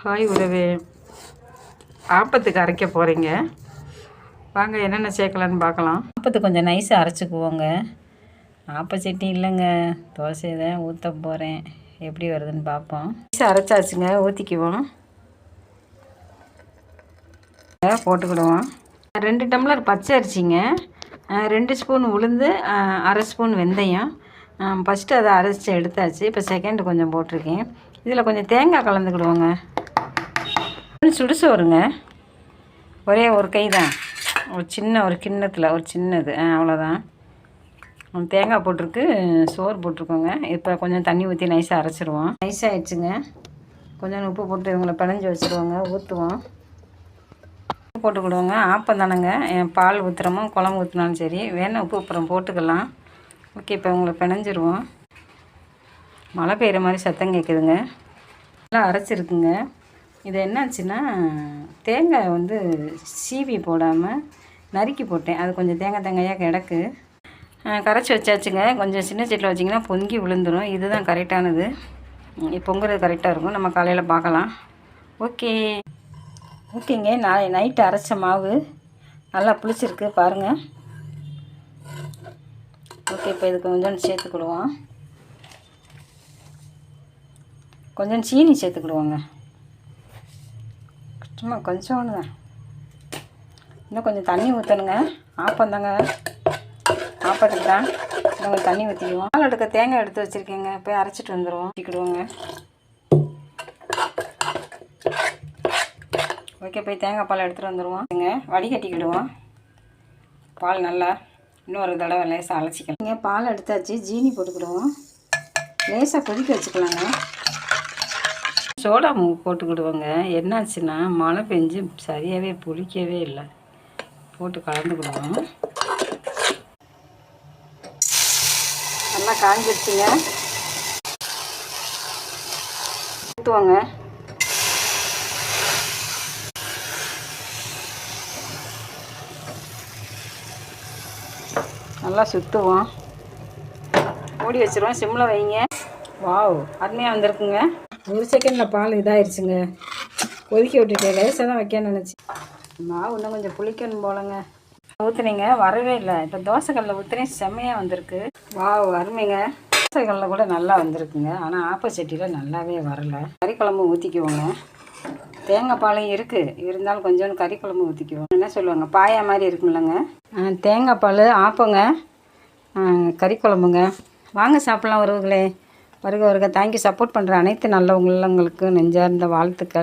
Hi உறவே, ஆப்பத்துக்கு அரைக்க போகிறீங்க. வாங்க என்னென்ன சேர்க்கலான்னு பார்க்கலாம். ஆப்பத்துக்கு கொஞ்சம் நைஸாக அரைச்சிக்குவோங்க. ஆப்பச்சட்டி இல்லைங்க, தோசை தான் ஊற்ற போகிறேன். எப்படி வருதுன்னு பார்ப்போம். நைஸாக அரைச்சாச்சுங்க, ஊற்றிக்குவோம். போட்டுக்கிடுவோம். 2 டம்ளர் பச்சை அரிசிங்க, 2 ஸ்பூன் உளுந்து, அரை ஸ்பூன் வெந்தயம். ஃபஸ்ட்டு அதை அரைச்சி எடுத்தாச்சு. இப்போ செகண்டு கொஞ்சம் போட்டிருக்கேன். இதில் கொஞ்சம் தேங்காய் கலந்துக்கிடுவோங்க. சுடுசோறுங்க, ஒரே ஒரு கை தான், ஒரு கிண்ணத்தில் ஒரு சின்னது, அவ்வளோதான். தேங்காய் போட்டிருக்கு, சோறு போட்டிருக்கோங்க. இப்போ கொஞ்சம் தண்ணி ஊற்றி நைஸாக அரைச்சிடுவோம். நைஸாகிடுச்சுங்க. கொஞ்சம் உப்பு போட்டு இவங்களை பிணைஞ்சி வச்சுருவோங்க. ஊற்றுவோம், போட்டுக்கிடுவோங்க. ஆப்பம் தானேங்க, பால் ஊற்றுறமோ குழம்பு ஊற்றினாலும் சரி, வேணால் உப்பு அப்புறம் போட்டுக்கலாம். ஓகே, இப்போ உங்களை பிணைஞ்சிருவோம். மழை பெய்கிற மாதிரி சத்தம் கேட்குதுங்க. நல்லா அரைச்சிருக்குங்க. இது என்னாச்சுன்னா, தேங்காய் சீவி போடாமல் நறுக்கி போட்டேன். அது கொஞ்சம் தேங்காயாக கிடக்கு. கரைச்சி வச்சாச்சுங்க. கொஞ்சம் சின்ன சட்டியில் வச்சிங்கன்னா பொங்கி விழுந்துடும். இதுதான் கரெக்டானது. பொங்குறது கரெக்டாக இருக்கும். நம்ம காலையில் பார்க்கலாம். ஓகேங்க. நைட்டு அரைச்ச மாவு நல்லா புளிச்சிருக்கு பாருங்கள். ஓகே, இப்போ இதுக்கு கொஞ்சம் சேர்த்துக்கிடுவோம். கொஞ்சம் சீனி சேர்த்துக்கிடுவோங்க. சும்மா கொஞ்சோண்டு தான். இன்னும் கொஞ்சம் தண்ணி ஊற்றணுங்க. ஆப்பம் தாங்க, ஆப்பத்துக்கு தான். இன்னும் கொஞ்சம் தண்ணி ஊற்றிக்குவோம். பால் எடுக்க தேங்காய் எடுத்து வச்சுருக்கேங்க, போய் அரைச்சிட்டு வந்துடுவோம். ஊற்றிக்கிடுவோங்க. ஓகே, போய் தேங்காய் பால் எடுத்துகிட்டு வந்துடுவோம். வடிகட்டிக்கிடுவோம். பால் நல்லா இன்னொரு தடவை லேசாக அலசிக்கலாம். பால் எடுத்தாச்சு, ஜீனி போட்டுக்கிடுவோம். லேசாக கொதிக்க வச்சுக்கலாங்க. சோடா மூக்கு போட்டுக்கிடுவோங்க. என்னாச்சுன்னா, மழை பெஞ்சு சரியாகவே புளிக்கவே இல்லை. போட்டு கலந்துக்கிடுவோம். நல்லா காஞ்சிடுச்சுங்க. ஊற்றுவோங்க. நல்லா சுற்றுவோம். மூடி வச்சுருவோம். சிம்மில் வைங்க. வாவ், அருமையாக வந்திருக்குங்க. ஒரு செகண்டில் பால் இதாகிடுச்சுங்க. கொதிக்க விட்டுட்டேன். லேசாக தான் வைக்கணும்னு நினச்சி. மாவு இன்னும் கொஞ்சம் புளிக்கணும் போலங்க. ஊற்றுனீங்க, வரவே இல்லை. இப்போ தோசைக்கல்லில் ஊற்றுனே செம்மையாக வந்திருக்கு. வாவ், அருமைங்க. தோசைக்கல்லில் கூட நல்லா வந்திருக்குங்க. ஆனால் ஆப்பச்சட்டியில் நல்லாவே வரலை. கறி குழம்பு ஊற்றிக்குவோங்க. தேங்காய் பாலையும் இருக்குது, இருந்தாலும் கொஞ்சோண்டு கறி குழம்பு ஊற்றிக்குவோம். என்ன சொல்லுவாங்க, பாயா மாதிரி இருக்குமில்லங்க. தேங்காய் பால், ஆப்பங்க, கறி குழம்புங்க. வாங்க சாப்பிட்லாம் உறவுகளே. வருக. தேங்க்யூ. சப்போர்ட் பண்ணுற அனைத்து நல்ல உள்ளங்களுக்கு நெஞ்சார்ந்த வாழ்த்துக்கள்.